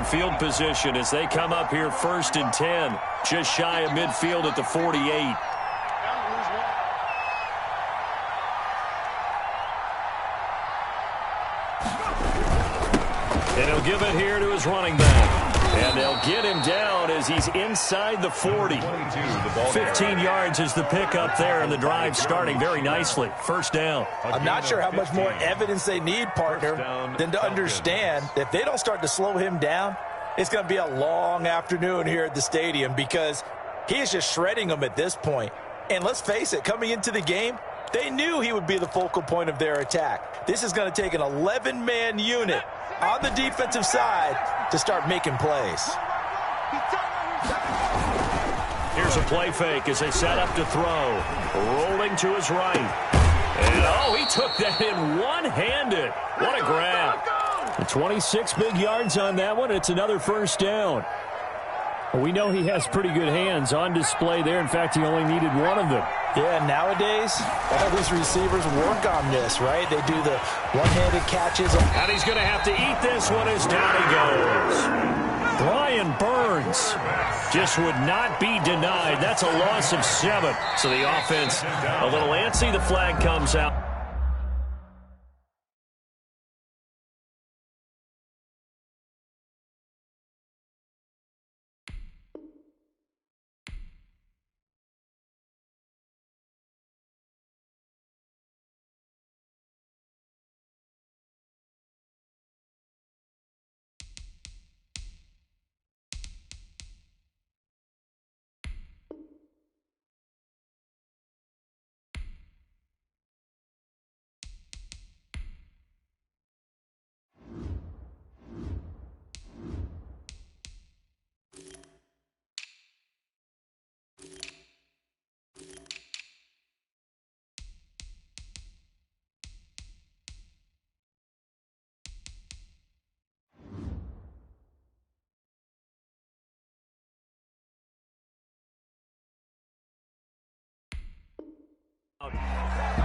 field position as they come up here 1st and 10, just shy of midfield at the 48. And he'll give it here to his running back. And they'll get him down as he's inside the 40. 15 yards is the pickup there, and the drive starting very nicely. 1st down. I'm not sure how much more evidence they need, partner, than to understand that if they don't start to slow him down, it's going to be a long afternoon here at the stadium because he is just shredding them at this point. And let's face it, coming into the game, they knew he would be the focal point of their attack. This is going to take an 11-man unit on the defensive side to start making plays. Here's a play fake as they set up to throw. Rolling to his right. And, oh, he took that in one-handed. What a grab. 26 big yards on that one. It's another 1st down. We know he has pretty good hands on display there. In fact, he only needed one of them. Yeah, nowadays, all these receivers work on this, right? They do the one-handed catches. And he's going to have to eat this one as down he goes. Brian Burns just would not be denied. That's a loss of 7. So the offense a little antsy. The flag comes out.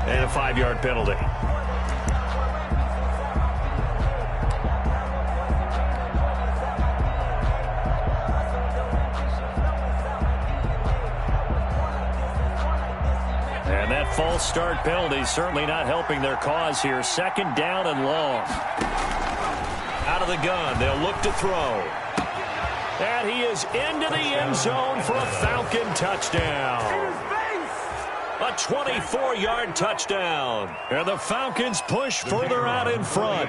And a 5-yard penalty. And that false start penalty certainly not helping their cause here. 2nd down and long. Out of the gun, they'll look to throw. And he is into the end zone for a Falcon touchdown. A 24-yard touchdown. And the Falcons push further out in front.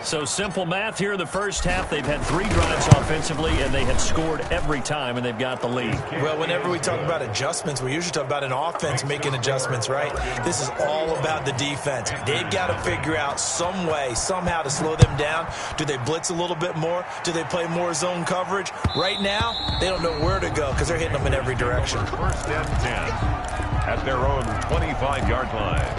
So simple math here in the 1st half. They've had 3 drives offensively, and they have scored every time, and they've got the lead. Well, whenever we talk about adjustments, we usually talk about an offense making adjustments, right? This is all about the defense. They've got to figure out some way, somehow to slow them down. Do they blitz a little bit more? Do they play more zone coverage? Right now, they don't know where to go because they're hitting them in every direction. 1st and 10. At their own 25-yard line.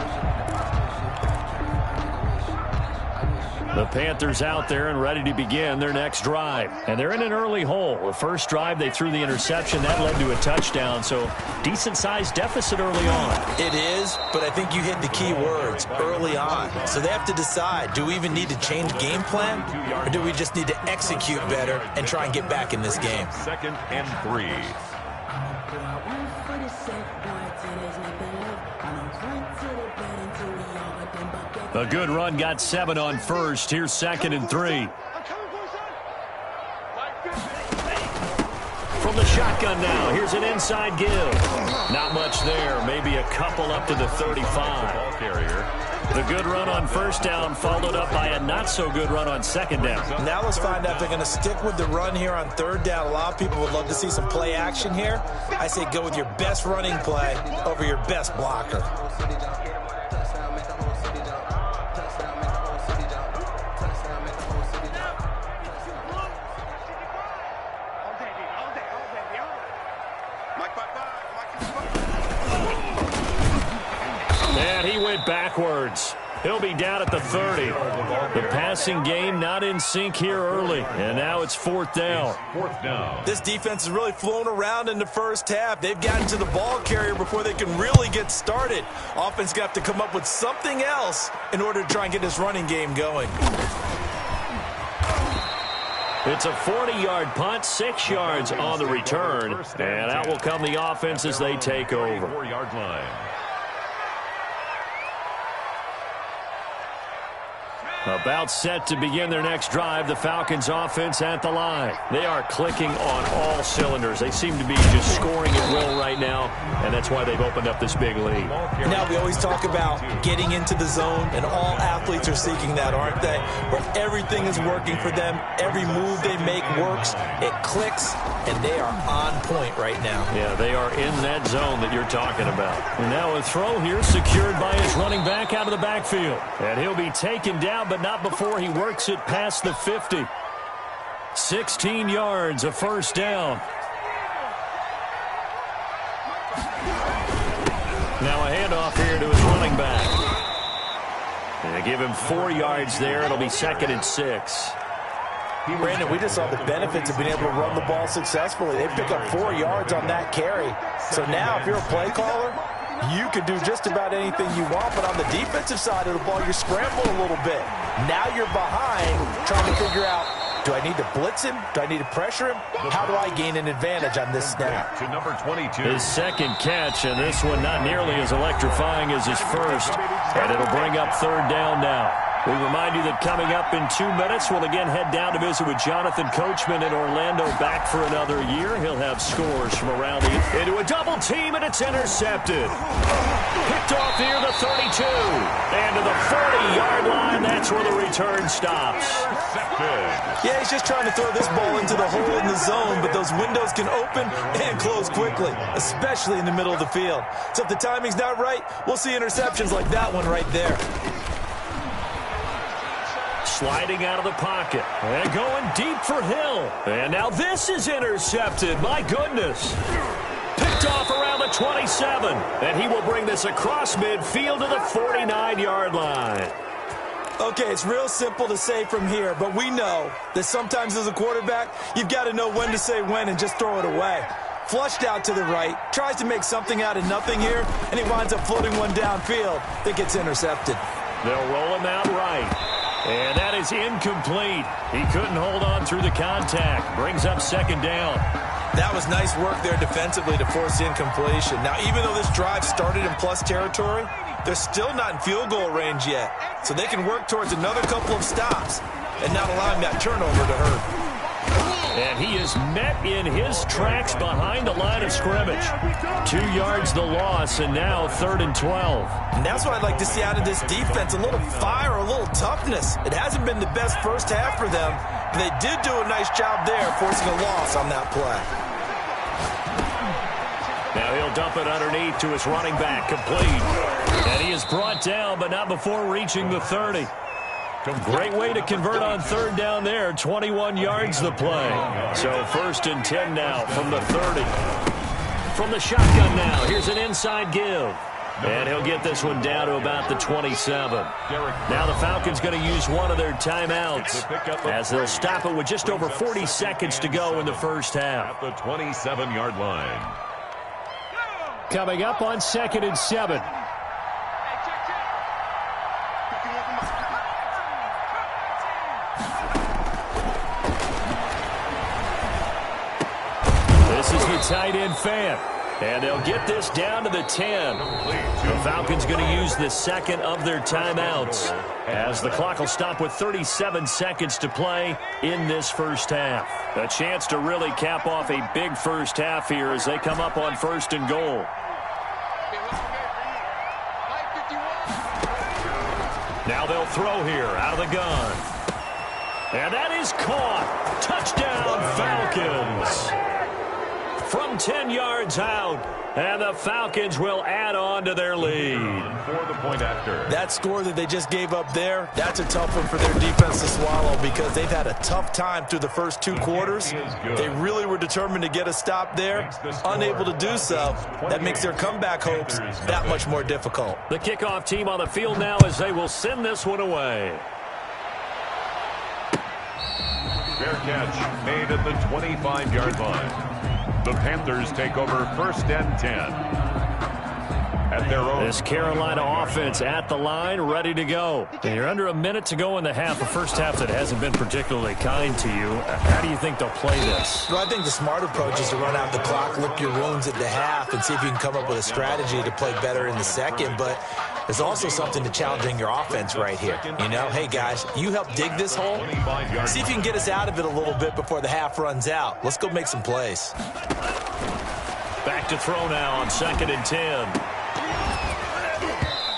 The Panthers out there and ready to begin their next drive. And they're in an early hole. The first drive, they threw the interception. That led to a touchdown, so decent-sized deficit early on. It is, but I think you hit the key words, early on. So they have to decide, do we even need to change game plan, or do we just need to execute better and try and get back in this game? 2nd and 3. A good run got 7 on first. Here's 2nd and 3. From the shotgun now, here's an inside give. Not much there, maybe a couple up to the 35. Ball carrier. The good run on 1st down followed up by a not-so-good run on 2nd down. Now let's find out if they're going to stick with the run here on 3rd down. A lot of people would love to see some play action here. I say go with your best running play over your best blocker. And he went backwards. He'll be down at the 30. The passing game not in sync here early. And now it's 4th down. 4th down. This defense has really flown around in the 1st half. They've gotten to the ball carrier before they can really get started. Offense got to come up with something else in order to try and get this running game going. It's a 40-yard punt, 6 yards on the return, and out will come the offense as they take over. 4-yard line. About set to begin their next drive, the Falcons offense at the line. They are clicking on all cylinders. They seem to be just scoring at will right now, and that's why they've opened up this big lead. Now, we always talk about getting into the zone, and all athletes are seeking that, aren't they? Where everything is working for them. Every move they make works. It clicks, and they are on point right now. Yeah, they are in that zone that you're talking about. And now a throw here secured by his running back out of the backfield. And he'll be taken down, but not before he works it past the 50. 16 yards, a first down. Now a handoff here to his running back. And they give him 4 yards there. It'll be 2nd and 6. Brandon, we just saw the benefits of being able to run the ball successfully. They pick up 4 yards on that carry. So now if you're a play caller, you can do just about anything you want, but on the defensive side of the ball, you're scrambling a little bit. Now you're behind trying to figure out, do I need to blitz him? Do I need to pressure him? How do I gain an advantage on this snap? To number 22. His second catch, and this one not nearly as electrifying as his first. And it'll bring up 3rd down now. We remind you that coming up in 2 minutes, we'll again head down to visit with Jonathan Coachman in Orlando, back for another year. He'll have scores from around the into a double team, and it's intercepted. Picked off here the 32. And to the 40-yard line, that's where the return stops. Yeah, he's just trying to throw this ball into the hole in the zone, but those windows can open and close quickly, especially in the middle of the field. So if the timing's not right, we'll see interceptions like that one right there. Sliding out of the pocket and going deep for Hill. And now this is intercepted. My goodness. Picked off around the 27. And he will bring this across midfield to the 49-yard line. Okay, it's real simple to say from here, but we know that sometimes as a quarterback, you've got to know when to say when and just throw it away. Flushed out to the right, tries to make something out of nothing here, and he winds up floating one downfield that gets intercepted. They'll roll him out right. And that is incomplete. He couldn't hold on through the contact. Brings up 2nd down. That was nice work there defensively to force the incompletion. Now, even though this drive started in plus territory, they're still not in field goal range yet. So they can work towards another couple of stops and not allowing that turnover to hurt. And he is met in his tracks behind the line of scrimmage. 2 yards the loss, and now 3rd and 12. And that's what I'd like to see out of this defense, a little fire, a little toughness. It hasn't been the best first half for them, but they did do a nice job there, forcing a loss on that play. Now he'll dump it underneath to his running back, complete. And he is brought down, but not before reaching the 30. Great way to convert on 3rd down there. 21 yards the play. So 1st and 10 now from the 30. From the shotgun now, here's an inside give. And he'll get this one down to about the 27. Now the Falcons going to use one of their timeouts as they'll stop it with just over 40 seconds to go in the first half. At the 27-yard line. Coming up on 2nd and 7. This is the tight end fan. And they'll get this down to the 10. The Falcons going to use the 2nd of their timeouts as the clock will stop with 37 seconds to play in this first half. A chance to really cap off a big first half here as they come up on 1st and goal. Now they'll throw here out of the gun. And that is caught. Touchdown, Falcons. From 10 yards out, and the Falcons will add on to their lead. For the point after. That score that they just gave up there, that's a tough one for their defense to swallow because they've had a tough time through the first 2 quarters. They really were determined to get a stop there, unable to do so. That makes their comeback hopes that much more difficult. The kickoff team on the field now as they will send this one away. Fair catch made at the 25-yard line. The Panthers take over 1st and 10. at their own. This Carolina offense at the line, ready to go. And you're under a minute to go in the half, a first half that hasn't been particularly kind to you. How do you think they'll play this? Well, I think the smart approach is to run out the clock, lick your wounds at the half, and see if you can come up with a strategy to play better in the second. But there's also something to challenging your offense right here. You know, hey, guys, you help dig this hole. See if you can get us out of it a little bit before the half runs out. Let's go make some plays. Back to throw now on 2nd and 10.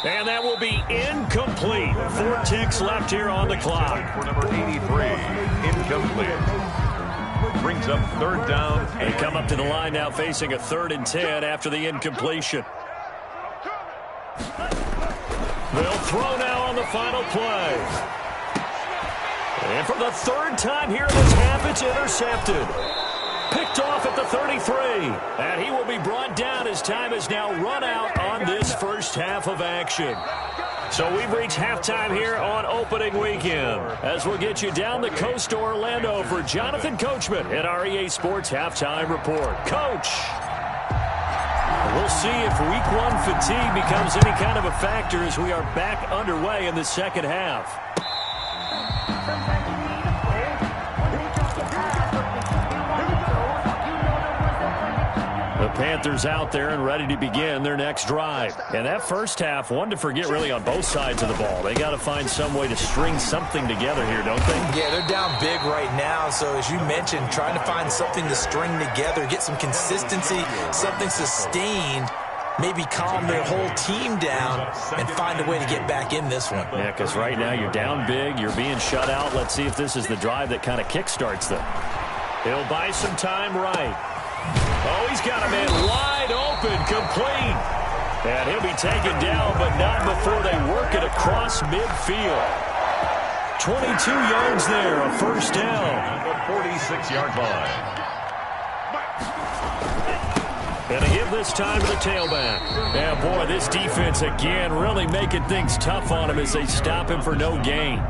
And that will be incomplete. 4 ticks left here on the clock. For number 83, incomplete. Brings up 3rd down. They come up to the line now facing a 3rd and 10 after the incompletion. They'll throw now on the final play. And for the 3rd time here in this half, it's intercepted. Picked off at the 33. And he will be brought down as time is now run out on this first half of action. So we've reached halftime here on opening weekend. As we'll get you down the coast to Orlando for Jonathan Coachman at our EA Sports Halftime Report. Coach, we'll see if week 1 fatigue becomes any kind of a factor as we are back underway in the second half. The Panthers out there and ready to begin their next drive. And that first half, one to forget really on both sides of the ball. They got to find some way to string something together here, don't they? Yeah, they're down big right now. So as you mentioned, trying to find something to string together, get some consistency, something sustained, maybe calm their whole team down and find a way to get back in this one. Yeah, because right now you're down big, you're being shut out. Let's see if this is the drive that kind of kickstarts them. He'll buy some time right. Oh, he's got a man wide open, complete. And he'll be taken down, but not before they work it across midfield. 22 yards there, a first down. The 46-yard line. And to give this time to the tailback. Yeah, boy, this defense again really making things tough on him as they stop him for no gain.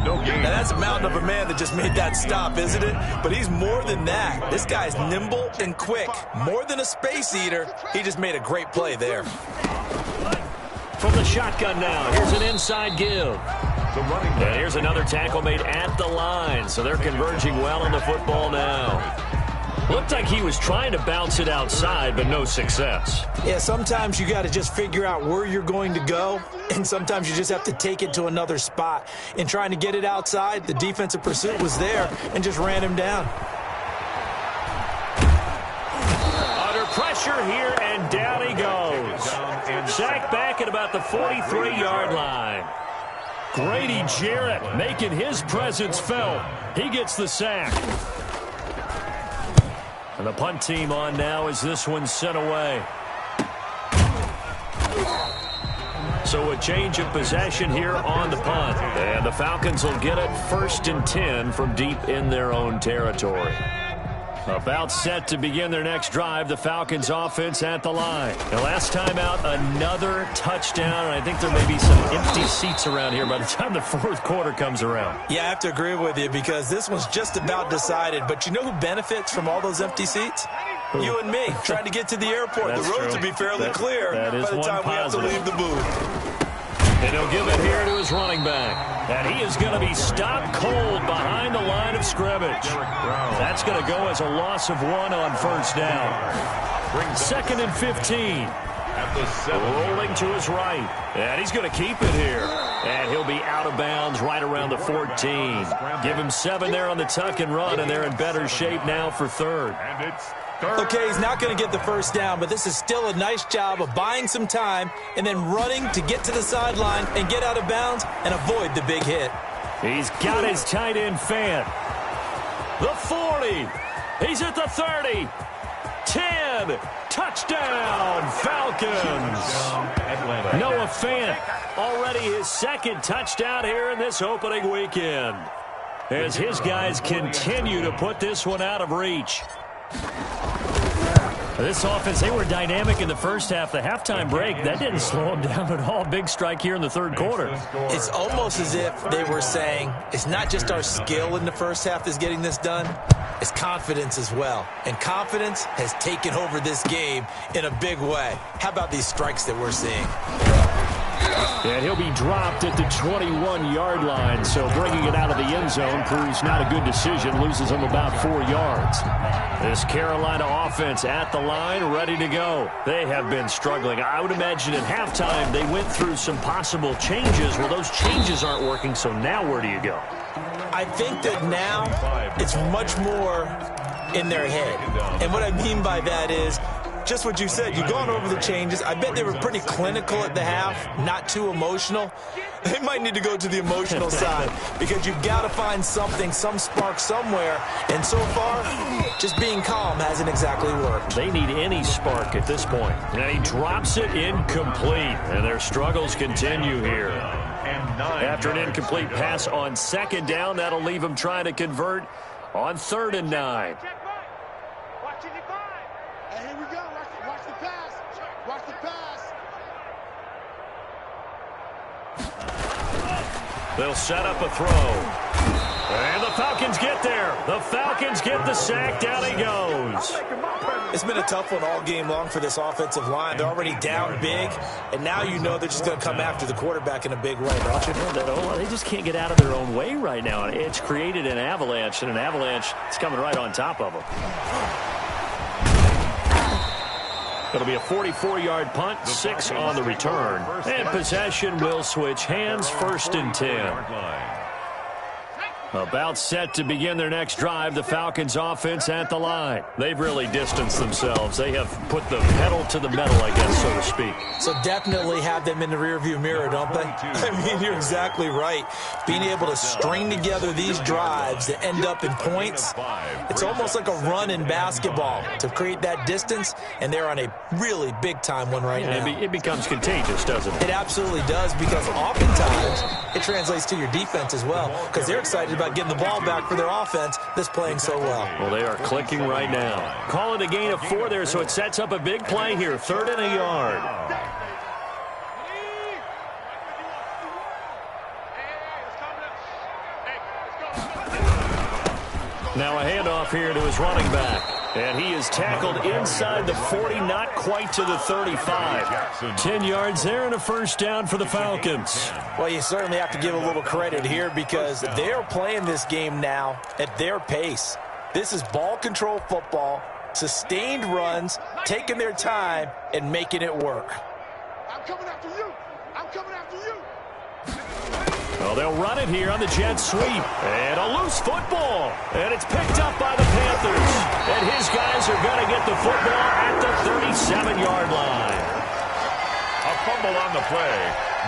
No gain. Now, that's a mountain of a man that just made that stop, isn't it? But he's more than that. This guy's nimble and quick. More than a space eater. He just made a great play there. From the shotgun now, here's an inside give. And here's another tackle made at the line. So they're converging well on the football now. Looked like he was trying to bounce it outside, but no success. Yeah, sometimes you got to just figure out where you're going to go, and sometimes you just have to take it to another spot. In trying to get it outside, the defensive pursuit was there and just ran him down. Under pressure here, and down he goes. Sacked back at about the 43-yard line. Grady Jarrett making his presence felt. He gets the sack. And the punt team on now as this one's sent away. So a change of possession here on the punt. And the Falcons will get it 1st and 10 from deep in their own territory. About set to begin their next drive, the Falcons offense at the line. The last time out, another touchdown, and I think there may be some empty seats around here by the time the 4th quarter comes around. Yeah, I have to agree with you because this one's just about decided. But you know who benefits from all those empty seats? You and me, trying to get to the airport. The roads will be fairly clear by the time we have to leave the booth. And he'll give it here to his running back. And he is going to be stopped cold behind the line of scrimmage. That's going to go as a loss of 1 on 1st down. 2nd and 15. Rolling to his right. And he's going to keep it here. And he'll be out of bounds right around the 14. Give him 7 there on the tuck and run, and they're in better shape now for 3rd. And it's Okay, he's not going to get the 1st down, but this is still a nice job of buying some time and then running to get to the sideline and get out of bounds and avoid the big hit. He's got his tight end fan. The 40. He's at the 30. 10. Touchdown, Falcons. Noah Fant, already his 2nd touchdown here in this opening weekend. As his guys continue to put this one out of reach. This offense, they were dynamic in the first half. The halftime break, that didn't slow them down at all. Big strike here in the third quarter. It's almost as if they were saying, it's not just our skill in the first half that's getting this done, it's confidence as well. And confidence has taken over this game in a big way. How about these strikes that we're seeing? And he'll be dropped at the 21-yard line, so bringing it out of the end zone proves not a good decision, loses him about 4 yards. This Carolina offense at the line, ready to go. They have been struggling. I would imagine at halftime they went through some possible changes. Well, those changes aren't working, so now where do you go? I think that now it's much more in their head. And what I mean by that is, just what you said, you've gone over the changes. I bet they were pretty clinical at the half, not too emotional. They might need to go to the emotional side because you've got to find something, some spark somewhere. And so far, just being calm hasn't exactly worked. They need any spark at this point. And he drops it incomplete, and their struggles continue here. After an incomplete pass on second down, that'll leave him trying to convert on 3rd and 9. They'll set up a throw. And the Falcons get there. The Falcons get the sack. Down he goes. It's been a tough one all game long for this offensive line. They're already down big, and now you know they're just going to come after the quarterback in a big way, don't you? They just can't get out of their own way right now. It's created an avalanche, and an avalanche is coming right on top of them. It'll be a 44-yard punt, 6 on the return. And possession will switch hands, 1st and 10. About set to begin their next drive, the Falcons offense at the line. They've really distanced themselves. They have put the pedal to the metal, I guess, so to speak. So definitely have them in the rearview mirror, don't they? I mean, you're exactly right. Being able to string together these drives that end up in points, it's almost like a run in basketball to create that distance, and they're on a really big-time one right now. It becomes contagious, doesn't it? It absolutely does, because oftentimes it translates to your defense as well, because they're excited about getting the ball back for their offense that's playing so well. Well, they are clicking right now. Call it a gain of 4 there, so it sets up a big play here. 3rd and a yard. Now a handoff here to his running back. And he is tackled inside the 40, not quite to the 35. 10 yards there and a 1st down for the Falcons. Well, you certainly have to give a little credit here because they're playing this game now at their pace. This is ball control football, sustained runs, taking their time, and making it work. I'm coming after you. I'm coming after you. Well, they'll run it here on the jet sweep. And a loose football. And it's picked up by the Panthers. And his guys are going to get the football at the 37-yard line. A fumble on the play.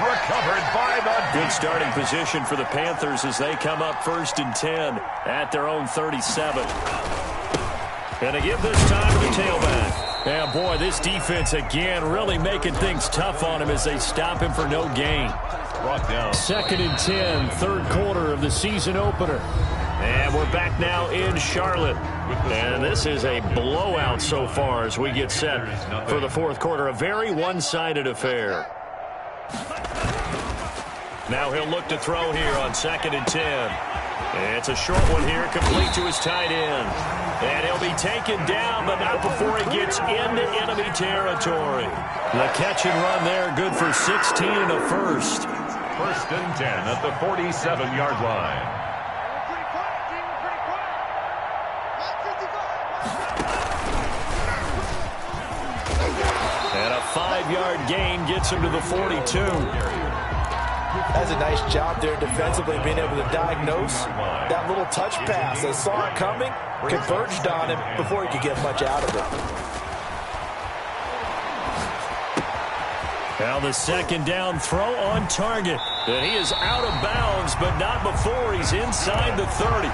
Recovered by the... Good starting position for the Panthers as they come up 1st and 10 at their own 37. And they give this time to the tailback. And boy, this defense again really making things tough on him as they stop him for no gain. Brought down. 2nd and 10, 3rd quarter of the season opener. And we're back now in Charlotte. And this is a blowout so far as we get set for the 4th quarter. A very one-sided affair. Now he'll look to throw here on 2nd and 10. And it's a short one here, complete to his tight end. And he'll be taken down, but not before he gets into enemy territory. The catch and run there, good for 16 and a 1st. 1st and 10 at the 47-yard line. And a 5-yard gain gets him to the 42. That's a nice job there defensively, being able to diagnose that little touch pass. They saw it coming, converged on him before he could get much out of it. Now the 2nd down throw on target. And he is out of bounds, but not before he's inside the 30.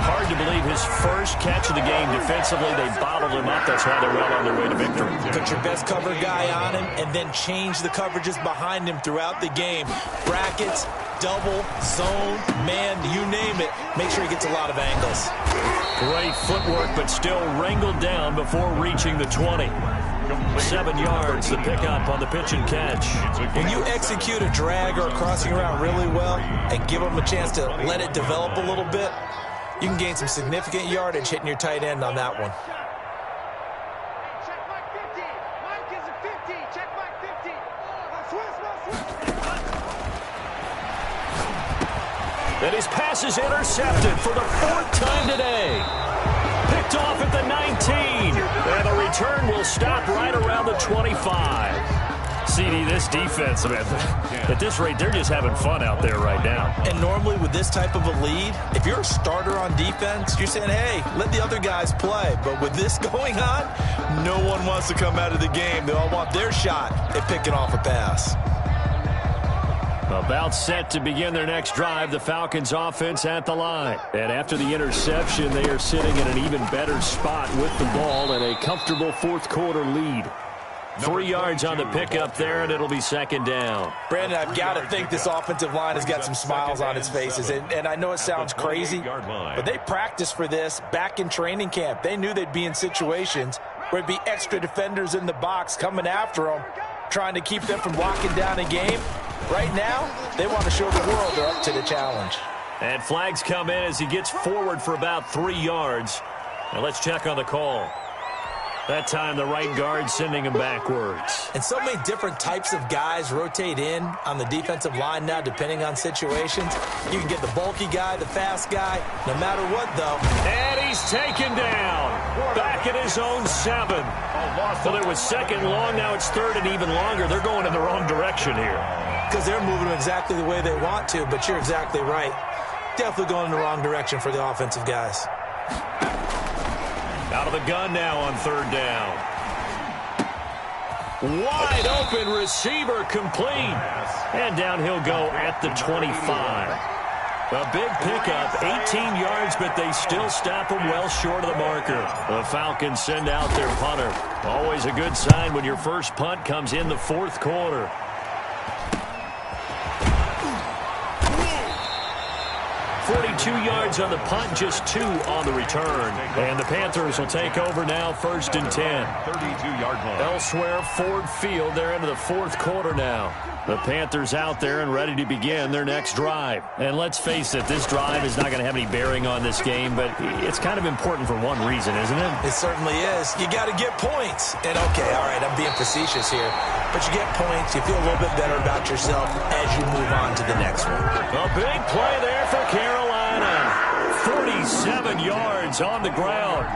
Hard to believe his first catch of the game defensively. They bottled him up. That's why they're well on their way to victory. Put your best cover guy on him and then change the coverages behind him throughout the game. Brackets, double, zone, man, you name it. Make sure he gets a lot of angles. Great footwork, but still wrangled down before reaching the 20. 7 yards, the pickup on the pitch and catch. When you execute a drag or a crossing route really well and give them a chance to let it develop a little bit, you can gain some significant yardage hitting your tight end on that one. Check Mike 50. Mike is a 50. Check Mike 50. And his pass is intercepted for the 4th time today. Picked off at the 19. And the return will stop right around the 25. CD, this defense, man, at this rate, they're just having fun out there right now. And normally with this type of a lead, if you're a starter on defense, you're saying, hey, let the other guys play. But with this going on, no one wants to come out of the game. They all want their shot at picking off a pass. About set to begin their next drive, the Falcons offense at the line. And after the interception, they are sitting in an even better spot with the ball and a comfortable 4th quarter lead. 3 yards on the pickup there, and it'll be 2nd down. Brandon, I've got to think this offensive line has got some smiles on its faces. And I know it sounds crazy, but they practiced for this back in training camp. They knew they'd be in situations where there'd be extra defenders in the box coming after them, trying to keep them from locking down a game. Right now, they want to show the world they're up to the challenge. And flags come in as he gets forward for about 3 yards. Now let's check on the call. That time the right guard sending him backwards. And so many different types of guys rotate in on the defensive line now depending on situations. You can get the bulky guy, the fast guy, no matter what though. And he's taken down. Back at his own 7. Well, it was 2nd long, now it's 3rd and even longer. They're going in the wrong direction here. Because they're moving them exactly the way they want to, but you're exactly right. Definitely going in the wrong direction for the offensive guys. Out of the gun now on 3rd down. Wide open receiver complete. And down he'll go at the 25. A big pickup, 18 yards, but they still stop him well short of the marker. The Falcons send out their punter. Always a good sign when your first punt comes in the 4th quarter. 42 yards on the punt, just 2 on the return. And the Panthers will take over now, 1st and 10. 32-yard line. Elsewhere, Ford Field, they're into the 4th quarter now. The Panthers out there and ready to begin their next drive. And let's face it, this drive is not going to have any bearing on this game, but it's kind of important for one reason, isn't it? It certainly is. You got to get points. And okay, all right, I'm being facetious here. But you get points, you feel a little bit better about yourself as you move on to the next one. A big play there for Carolina. 47 yards on the ground.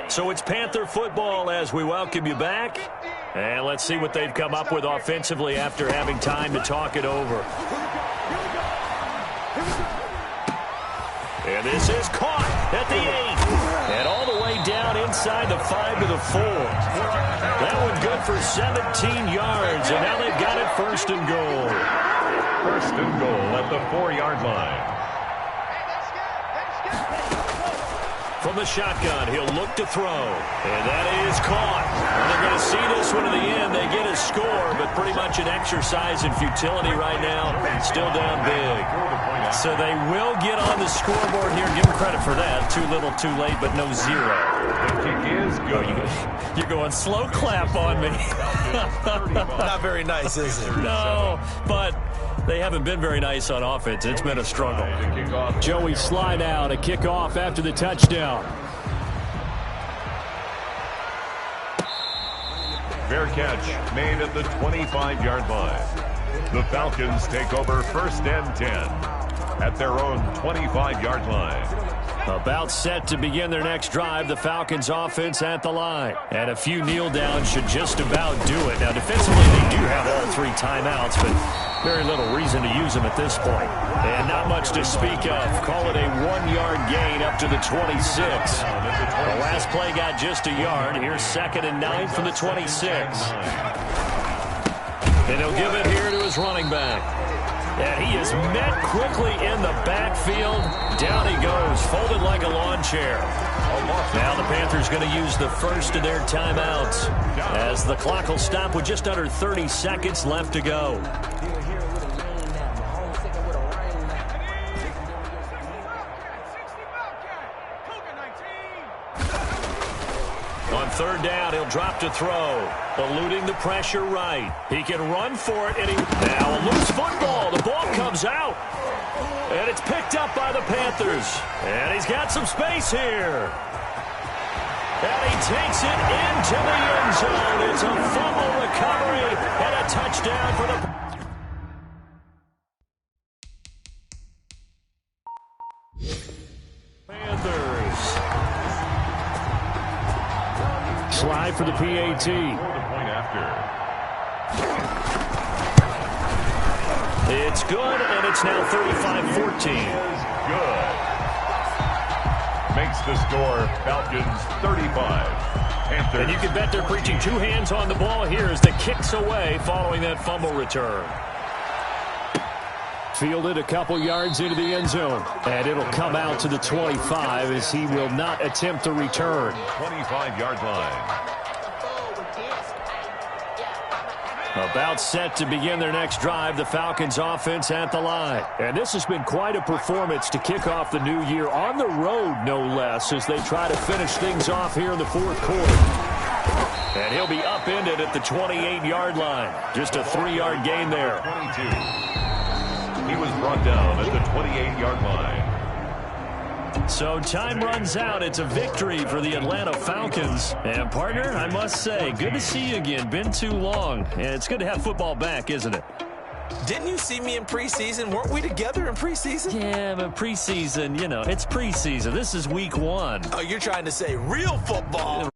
So it's Panther football as we welcome you back. And let's see what they've come up with offensively after having time to talk it over. And this is caught at the 8. And all the way down inside the 5 to the 4. That one good for 17 yards. And now they've got it 1st and goal. 1st and goal at the 4-yard line. From the shotgun, he'll look to throw. And that is caught. And they're going to see this one to the end. They get a score, but pretty much an exercise in futility right now. Still down big. So they will get on the scoreboard here. Give them credit for that. Too little, too late, but no 0. The kick is good. You're going slow clap on me. Not very nice, is it? No, but they haven't been very nice on offense. It's been a struggle. Joey slide out, a kickoff after the touchdown. Fair catch made at the 25-yard line. The Falcons take over 1st and 10 at their own 25-yard line. About set to begin their next drive, the Falcons offense at the line. And a few kneel downs should just about do it. Now, defensively, they do have all 3 timeouts, but very little reason to use them at this point. And not much to speak of. Call it a 1-yard gain up to the 26. The last play got just a yard. Here's 2nd and 9 from the 26. And he'll give it here to his running back. And he is met quickly in the backfield. Down he goes, folded like a lawn chair. Now the Panthers going to use the first of their timeouts as the clock will stop with just under 30 seconds left to go. On third down, he'll drop to throw. Eluding the pressure right. He can run for it, and now a loose football. The ball comes out. And it's picked up by the Panthers. And he's got some space here. And he takes it into the end zone. It's a fumble recovery and a touchdown for the Panthers. Slide for the PAT. It's good, and it's now 35-14. Good. Makes the score Falcons 35. Panthers. And you can bet they're preaching two hands on the ball here as the kick's away following that fumble return. Fielded a couple yards into the end zone. And it'll come out to the 25 as he will not attempt to return. 25-yard line. About set to begin their next drive, the Falcons offense at the line. And this has been quite a performance to kick off the new year on the road, no less, as they try to finish things off here in the fourth quarter. And he'll be upended at the 28-yard line. Just a 3-yard gain there. 22. He was brought down at the 28-yard line. So time runs out. It's a victory for the Atlanta Falcons. And, partner, I must say, good to see you again. Been too long. And it's good to have football back, isn't it? Didn't you see me in preseason? Weren't we together in preseason? Yeah, but preseason, you know, it's preseason. This is week 1. Oh, you're trying to say real football.